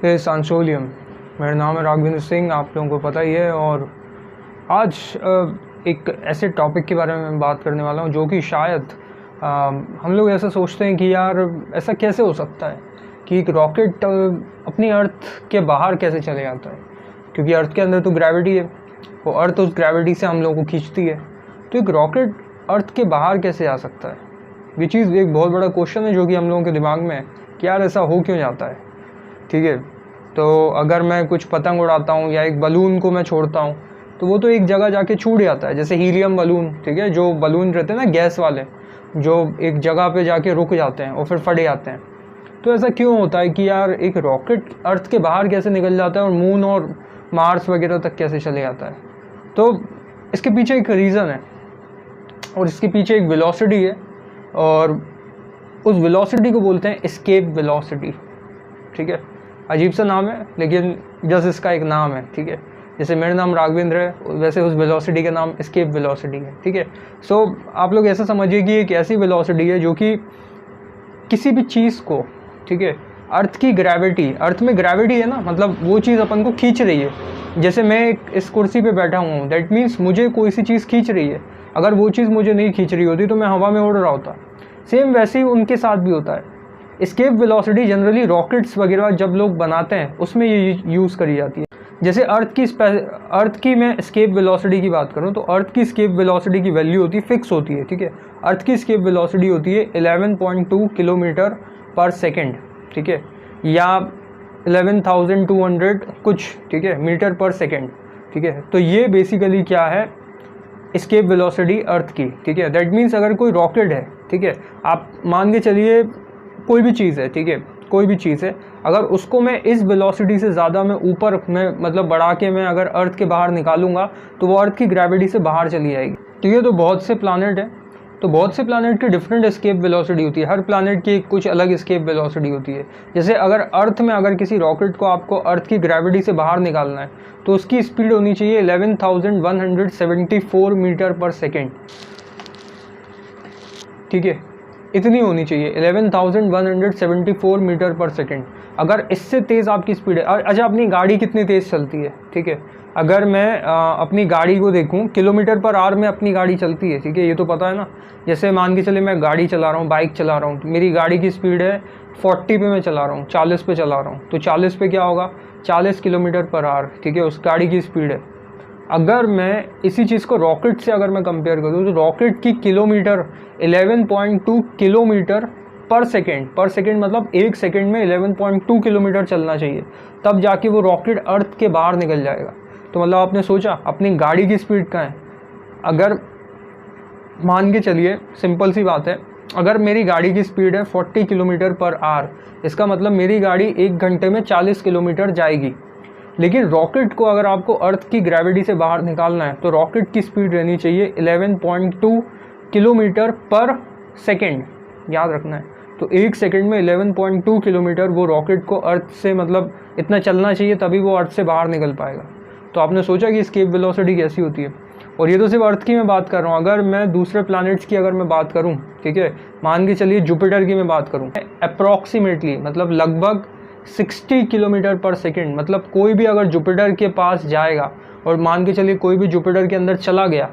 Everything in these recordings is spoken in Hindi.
ये सांसोलियम। मेरा नाम है राघवेंद्र सिंह, आप लोगों को पता ही है। और आज एक ऐसे टॉपिक के बारे में मैं बात करने वाला हूँ जो कि शायद हम लोग ऐसा सोचते हैं कि यार ऐसा कैसे हो सकता है कि एक रॉकेट अपनी अर्थ के बाहर कैसे चले जाता है, क्योंकि अर्थ के अंदर तो ग्रेविटी है, वो अर्थ उस ग्रेविटी से हम लोगों को खींचती है। तो एक रॉकेट अर्थ के बाहर कैसे आ सकता है? ये चीज़ एक बहुत बड़ा क्वेश्चन है जो कि हम लोगों के दिमाग में है कि यार ऐसा हो क्यों जाता है। ठीक है, तो अगर मैं कुछ पतंग उड़ाता हूँ या एक बलून को मैं छोड़ता हूँ तो वो तो एक जगह जाके छूट जाता है, जैसे हीलियम बलून। ठीक है, जो बलून रहते हैं ना गैस वाले, जो एक जगह पे जाके रुक जाते हैं और फिर फट जाते हैं। तो ऐसा क्यों होता है कि यार एक रॉकेट अर्थ के बाहर कैसे निकल जाता है और मून और मार्स वगैरह तक कैसे चले जाता है? तो इसके पीछे एक रीज़न है और इसके पीछे एक वेलोसिटी है, और उस वेलोसिटी को बोलते हैं एस्केप वेलोसिटी। ठीक है, अजीब सा नाम है लेकिन जस्ट इसका एक नाम है। ठीक है, जैसे मेरा नाम राघवेंद्र है वैसे उस वेलोसिटी का नाम एस्केप वेलोसिटी है। ठीक है, सो आप लोग ऐसा समझिए कि एक ऐसी वेलोसिटी है जो कि किसी भी चीज़ को, ठीक है, अर्थ की ग्रेविटी, अर्थ में ग्रेविटी है ना, मतलब वो चीज़ अपन को खींच रही है। जैसे मैं इस कुर्सी पे बैठा हुआ हूँ, दैट मीन्स मुझे कोई सी चीज़ खींच रही है। अगर वो चीज़ मुझे नहीं खींच रही होती तो मैं हवा में उड़ रहा होता। सेम वैसे ही उनके साथ भी होता है। एस्केप वेलोसिटी जनरली रॉकेट्स वगैरह जब लोग बनाते हैं उसमें ये यूज़ करी जाती है। जैसे अर्थ की मैं एस्केप वेलोसिटी की बात करूं तो अर्थ की एस्केप वेलोसिटी की वैल्यू होती है, फिक्स होती है। ठीक है, अर्थ की एस्केप वेलोसिटी होती है 11.2 किलोमीटर पर सेकेंड। ठीक है, या 11,200 कुछ, ठीक है, मीटर पर सेकेंड। ठीक है, तो ये बेसिकली क्या है, एस्केप वेलोसिटी अर्थ की। ठीक है, दैट मीन्स अगर कोई रॉकेट है, ठीक है, आप मान के चलिए कोई भी चीज़ है, ठीक है, कोई भी चीज़ है, अगर उसको मैं इस वेलोसिटी से ज़्यादा मैं ऊपर में मतलब बढ़ा के मैं अगर अर्थ के बाहर निकालूंगा तो वो अर्थ की ग्रेविटी से बाहर चली जाएगी। तो ये तो बहुत से प्लानट है, तो बहुत से प्लानट की डिफरेंट एस्केप वेलोसिटी होती है। हर प्लानट की कुछ अलग एस्केप वेलोसिटी होती है। जैसे अगर अर्थ में अगर किसी रॉकेट को आपको अर्थ की ग्रेविटी से बाहर निकालना है तो उसकी स्पीड होनी चाहिए 11,174 मीटर पर सेकेंड। ठीक है, इतनी होनी चाहिए, 11,174 मीटर पर सेकेंड। अगर इससे तेज़ आपकी स्पीड है, अच्छा अपनी गाड़ी कितनी तेज़ चलती है? ठीक है, अगर मैं अपनी गाड़ी को देखूं, किलोमीटर पर आवर में अपनी गाड़ी चलती है। ठीक है, ये तो पता है ना। जैसे मान के चले मैं गाड़ी चला रहा हूँ, बाइक चला रहा हूँ, तो मेरी गाड़ी की स्पीड है 40 पे मैं चला रहा हूँ, 40 पे चला रहा हूँ, तो 40 पे क्या होगा, 40 किलोमीटर पर आवर। ठीक है, उस गाड़ी की स्पीड है। अगर मैं इसी चीज़ को रॉकेट से अगर मैं कंपेयर करूँ तो रॉकेट की किलोमीटर 11.2 किलोमीटर पर सेकेंड मतलब एक सेकेंड में 11.2 किलोमीटर चलना चाहिए, तब जाके वो रॉकेट अर्थ के बाहर निकल जाएगा। तो मतलब आपने सोचा अपनी गाड़ी की स्पीड कहाँ है? अगर मान के चलिए, सिंपल सी बात है, अगर मेरी गाड़ी की स्पीड है 40 किलोमीटर पर आवर, इसका मतलब मेरी गाड़ी 1 घंटे में 40 किलोमीटर जाएगी। लेकिन रॉकेट को अगर आपको अर्थ की ग्रेविटी से बाहर निकालना है तो रॉकेट की स्पीड रहनी चाहिए 11.2 किलोमीटर पर सेकेंड, याद रखना है। तो एक सेकेंड में 11.2 किलोमीटर वो रॉकेट को अर्थ से मतलब इतना चलना चाहिए, तभी वो अर्थ से बाहर निकल पाएगा। तो आपने सोचा कि एस्केप वेलोसिटी कैसी होती है। और ये तो सिर्फ अर्थ की मैं बात कर रहा हूँ। अगर मैं दूसरे प्लैनेट्स की अगर मैं बात करूँ, ठीक है, मान के चलिए जुपिटर की मैं बात करूँ, अप्रॉक्सीमेटली मतलब लगभग 60 किलोमीटर पर सेकेंड, मतलब कोई भी अगर जुपिटर के पास जाएगा और मान के चलिए कोई भी जुपिटर के अंदर चला गया,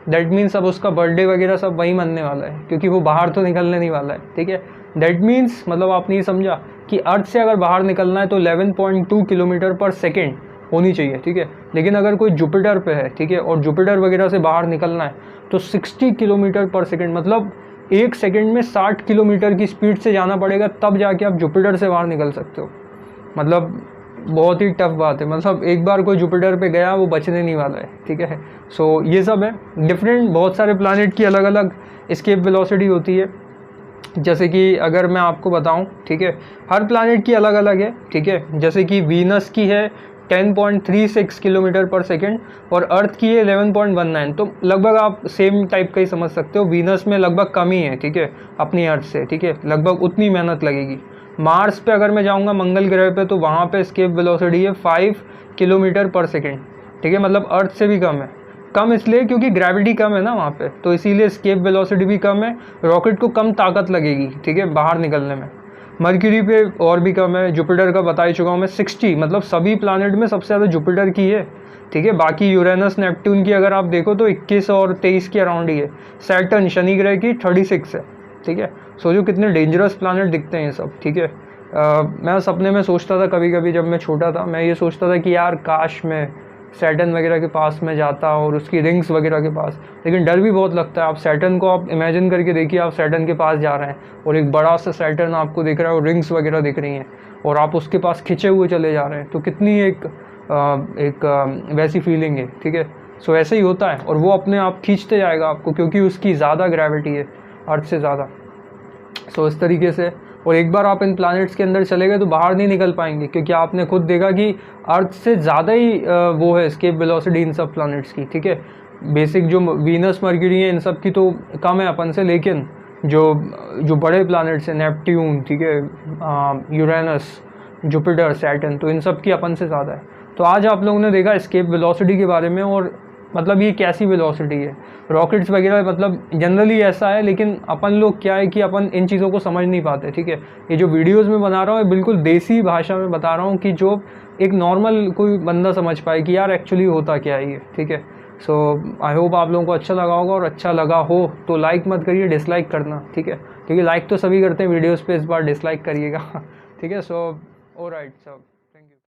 दैट मीन्स अब उसका बर्थडे वगैरह सब वहीं मनने वाला है, क्योंकि वो बाहर तो निकलने नहीं वाला है। ठीक है, दैट मीन्स मतलब आपने ये समझा कि अर्थ से अगर बाहर निकलना है तो 11.2 किलोमीटर पर सेकेंड होनी चाहिए। ठीक है, लेकिन अगर कोई जुपिटर पे है, ठीक है, और जुपिटर वगैरह से बाहर निकलना है तो 60 किलोमीटर पर सेकेंड, मतलब एक सेकेंड में 60 किलोमीटर की स्पीड से जाना पड़ेगा, तब जाके आप जुपिटर से बाहर निकल सकते हो। मतलब बहुत ही टफ बात है, मतलब एक बार कोई जुपिटर पे गया वो बचने नहीं वाला है। ठीक है, सो ये सब है डिफरेंट, बहुत सारे प्लैनेट की अलग अलग एस्केप वेलोसिटी होती है। जैसे कि अगर मैं आपको बताऊं, ठीक है, हर प्लैनेट की अलग अलग है। ठीक है, जैसे कि वीनस की है 10.36 किलोमीटर पर सेकेंड और अर्थ की है 11.19, तो लगभग आप सेम टाइप का ही समझ सकते हो। वीनस में लगभग कम ही है, ठीक है, अपनी अर्थ से। ठीक है, लगभग उतनी मेहनत लगेगी। मार्स पे अगर मैं जाऊंगा, मंगल ग्रह पे, तो वहाँ पे एस्केप वेलोसिटी है 5 किलोमीटर पर सेकेंड। ठीक है, मतलब अर्थ से भी कम है। कम इसलिए क्योंकि ग्रेविटी कम है ना वहाँ पे, तो इसीलिए एस्केप वेलोसिटी भी कम है। रॉकेट को कम ताकत लगेगी, ठीक है, बाहर निकलने में। मरक्यूरी पे और भी कम है, जुपिटर का बता ही चुका हूँ मैं 60, मतलब सभी प्लानट में सबसे ज़्यादा जुपिटर की है, ठीक है। बाकी यूरेनस नेपट्टून की अगर आप देखो तो 21 और 23 के अराउंड ही है। सैटर्न शनि ग्रह की 36 है, ठीक है। सोचो कितने डेंजरस प्लानट दिखते हैं ये सब, ठीक है। मैं सपने में सोचता था कभी कभी जब मैं छोटा था, मैं ये सोचता था कि यार काश मैं सैटर्न वगैरह के पास में जाता और उसकी रिंग्स वगैरह के पास, लेकिन डर भी बहुत लगता है। आप सैटर्न को आप इमेजिन करके देखिए, आप सैटर्न के पास जा रहे हैं और एक बड़ा सा सैटर्न आपको दिख रहा है और रिंग्स वगैरह दिख रही हैं और आप उसके पास खिंचे हुए चले जा रहे हैं, तो कितनी एक वैसी फीलिंग है, ठीक है। सो ऐसे ही होता है और वो अपने आप खींचते जाएगा आपको, क्योंकि उसकी ज़्यादा ग्रेविटी है अर्थ से ज़्यादा। सो इस तरीके से, और एक बार आप इन प्लैनेट्स के अंदर चले गए तो बाहर नहीं निकल पाएंगे, क्योंकि आपने खुद देखा कि अर्थ से ज़्यादा ही वो है एस्केप वेलोसिटी इन सब प्लैनेट्स की, ठीक है। बेसिक जो वीनस मर्क्यूरी है इन सब की तो कम है अपन से, लेकिन जो बड़े प्लैनेट्स हैं नेपट्यून, ठीक है, यूरेनस, जुपिटर, सैटर्न, तो इन सब की अपन से ज़्यादा है। तो आज आप लोगों ने देखा एस्केप वेलोसिटी के बारे में, और मतलब ये कैसी वेलोसिटी है, रॉकेट्स वगैरह, मतलब जनरली ऐसा है, लेकिन अपन लोग क्या है कि अपन इन चीज़ों को समझ नहीं पाते, ठीक है। ये जो वीडियोस में बना रहा हूँ बिल्कुल देसी भाषा में बता रहा हूँ कि जो एक नॉर्मल कोई बंदा समझ पाए कि यार एक्चुअली होता क्या है ये, ठीक है। सो आई होप आप लोगों को अच्छा लगा होगा, और अच्छा लगा हो तो लाइक मत करिए, डिसलाइक करना, ठीक है, क्योंकि लाइक तो सभी करते हैं वीडियोज़ पर, इस बार डिसलाइक करिएगा ठीक है। सो ऑलराइट सब।